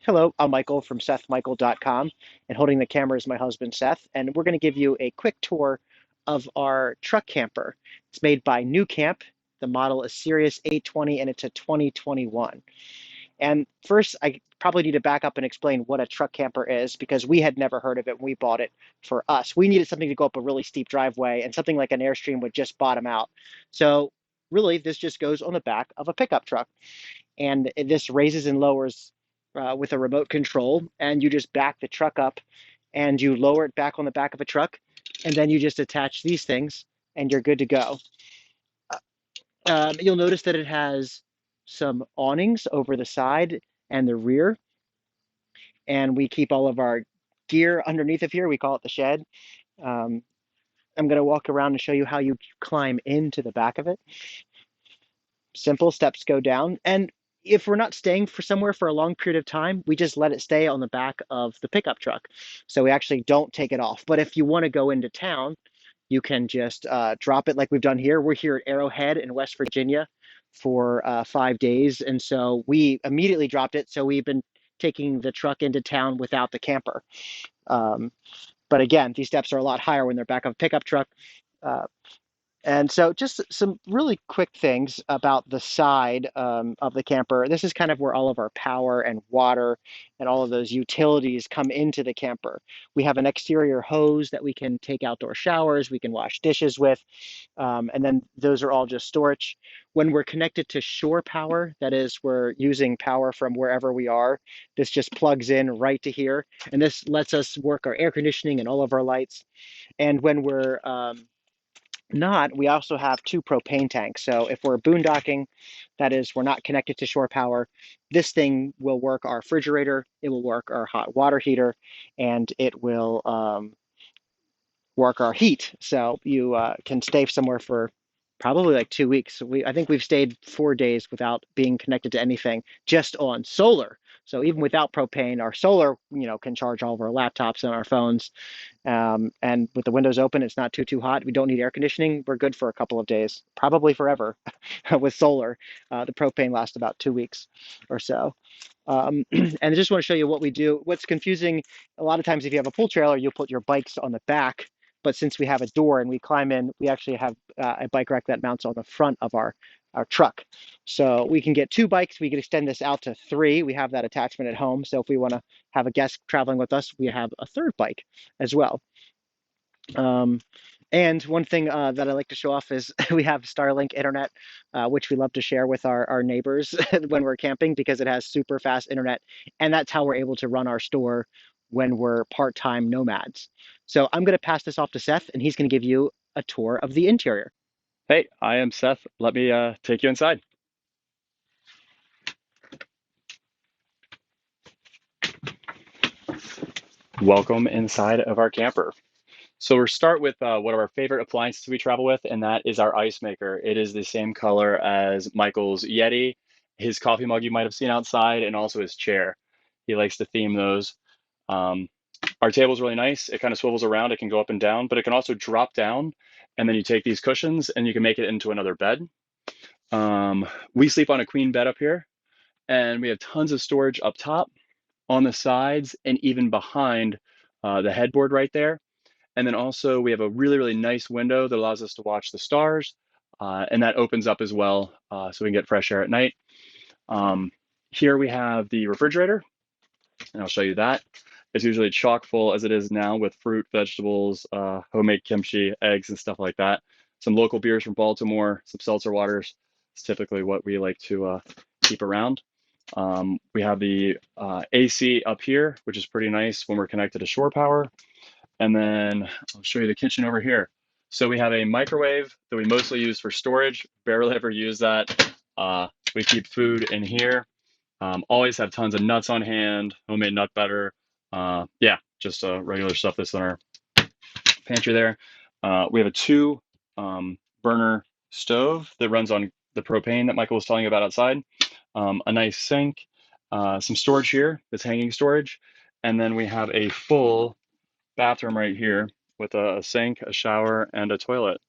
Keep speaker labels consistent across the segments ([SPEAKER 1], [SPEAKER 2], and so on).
[SPEAKER 1] Hello, I'm Michael from SethMichael.com, and holding the camera is my husband Seth, and we're going to give you a quick tour of our truck camper. It's made by NuCamp. The model is Cirrus 820, and it's a 2021. And first, I probably need to back up and explain what a truck camper is because we had never heard of it when we bought it for us. We needed something to go up a really steep driveway, and something like an Airstream would just bottom out. So really, this just goes on the back of a pickup truck, and this raises and lowers with a remote control, and you just back the truck up and you lower it back on the back of a truck, and then you just attach these things and you're good to go. You'll notice that it has some awnings over the side and the rear, and we keep all of our gear underneath of here. We call it the shed. Um, I'm going to walk around and show you how you climb into the back of it. Simple steps go down. And if we're not staying for somewhere for a long period of time, we just let it stay on the back of the pickup truck. So we actually don't take it off. But if you want to go into town, you can just drop it like we've done here. We're here at Arrowhead in West Virginia for 5 days. And so we immediately dropped it. So we've been taking the truck into town without the camper. Um, but again, these steps are a lot higher when they're back of a pickup truck. Uh, and so just some really quick things about the side of the camper. This is kind of where all of our power and water and all of those utilities come into the camper. We have an exterior hose that we can take outdoor showers, we can wash dishes with, and then those are all just storage. When we're connected to shore power, that is, we're using power from wherever we are, this just plugs in right to here. And this lets us work our air conditioning and all of our lights. And when we're not, we also have two propane tanks. So if we're boondocking, that is, we're not connected to shore power, this thing will work our refrigerator, it will work our hot water heater, and it will work our heat. So you can stay somewhere for probably like 2 weeks. I think we've stayed 4 days without being connected to anything, just on solar. So even without propane, our solar, can charge all of our laptops and our phones. And with the windows open, it's not too hot. We don't need air conditioning. We're good for a couple of days, probably forever. With solar, the propane lasts about 2 weeks or so. And I just want to show you what we do. What's confusing, a lot of times if you have a pull trailer, you'll put your bikes on the back. But since we have a door and we climb in, we actually have a bike rack that mounts on the front of our truck. So we can get two bikes. We can extend this out to three. We have that attachment at home. So if we want to have a guest traveling with us, we have a third bike as well. Um, and one thing that I like to show off is we have Starlink internet, which we love to share with our neighbors when we're camping because it has super fast internet. And that's how we're able to run our store when we're part-time nomads. So I'm going to pass this off to Seth, and he's going to give you a tour of the interior.
[SPEAKER 2] Hey, I am Seth. Let me take you inside. Welcome inside of our camper. So we'll start with one of our favorite appliances we travel with, and that is our ice maker. It is the same color as Michael's Yeti, his coffee mug you might have seen outside, and also his chair. He likes to theme those. Um, our table is really nice. It kind of swivels around. It can go up and down, but it can also drop down. And then you take these cushions and you can make it into another bed. We sleep on a queen bed up here, and we have tons of storage up top, on the sides, and even behind the headboard right there. And then also we have a really, really nice window that allows us to watch the stars, and that opens up as well, so we can get fresh air at night. Um, Here we have the refrigerator, and I'll show you that. It's usually chock full as it is now with fruit, vegetables, homemade kimchi, eggs, and stuff like that. Some local beers from Baltimore, some seltzer waters. It's typically what we like to keep around. We have the AC up here, which is pretty nice when we're connected to shore power. And then I'll show you the kitchen over here. So we have a microwave that we mostly use for storage. Barely ever use that. We keep food in here. Always have tons of nuts on hand, homemade nut butter. Yeah, just regular stuff that's in our pantry there. We have a two burner stove that runs on the propane that Michael was telling you about outside. A nice sink, some storage here that's hanging storage. And then we have a full bathroom right here with a sink, a shower, and a toilet.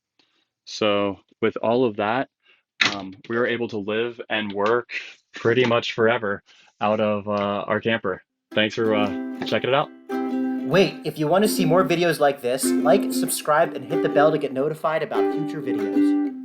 [SPEAKER 2] So with all of that, we were able to live and work pretty much forever out of our camper. Thanks for checking it out.
[SPEAKER 1] Wait, if you want to see more videos like this, like, subscribe, and hit the bell to get notified about future videos.